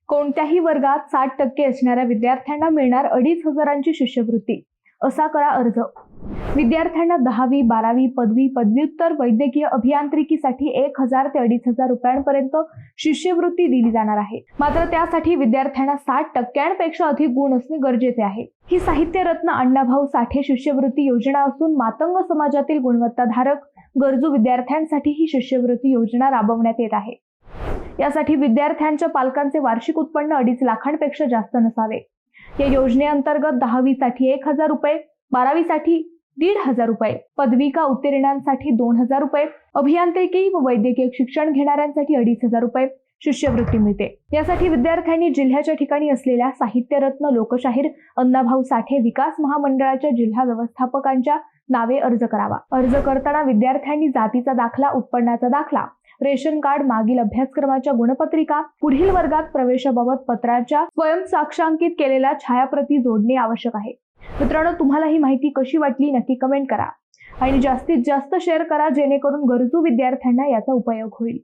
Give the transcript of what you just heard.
कोणत्याही वर्गात 60% असणाऱ्या विद्यार्थ्यांना मिळणार 2,500ची शिष्यवृत्ती. असा करा अर्ज. विद्यार्थ्यांना 10वी, 12वी, पदवी, पदव्युत्तर वैद्यकीय अभियांत्रिकीसाठी 1,000 ते 2,500 रुपयांपर्यंत शिष्यवृत्ती दिली जाणार आहे. मात्र त्यासाठी विद्यार्थ्यांना 60%पेक्षा अधिक गुण असणे गरजेचे आहे. ही साहित्यरत्न अण्णाभाऊ साठे शिष्यवृत्ती योजना असून मातंग समाजातील गुणवत्ताधारक गरजू विद्यार्थ्यांसाठी ही शिष्यवृत्ती योजना राबवण्यात येत आहे. यासाठी विद्यार्थ्यांच्या पालकांचे वार्षिक उत्पन्न 2.5 लाखांपेक्षा जास्त नसावे. या योजनेअंतर्गत 10वी साठी 1,000 रुपये, 12वी साठी 1,500 रुपये, पदविका उत्तीर्णांसाठी 2,000 रुपये, अभियांत्रिकी व वैद्यकीय शिक्षण घेणाऱ्यांसाठी 2,500 रुपये शिष्यवृत्ती मिळते. यासाठी विद्यार्थ्यांनी जिल्ह्याच्या ठिकाणी असलेल्या साहित्यरत्न लोकशाहीर अण्णाभाऊ साठे विकास महामंडळाच्या जिल्हा व्यवस्थापकांच्या नावे अर्ज करावा. अर्ज करताना विद्यार्थ्यांनी जातीचा दाखला, उत्पन्नाचा दाखला, रेशन कार्ड, मागील अभ्यासक्रमाच्या गुणपत्रिका, पुढील वर्गात प्रवेशाबाबत पत्राच्या स्वयंसाक्षांकित केलेल्या छायाप्रती जोडणे आवश्यक आहे. मित्रांनो, तुम्हाला ही माहिती कशी वाटली नक्की कमेंट करा आणि जास्तीत जास्त शेअर करा, जेणेकरून गरजू विद्यार्थ्यांना याचा उपयोग होईल.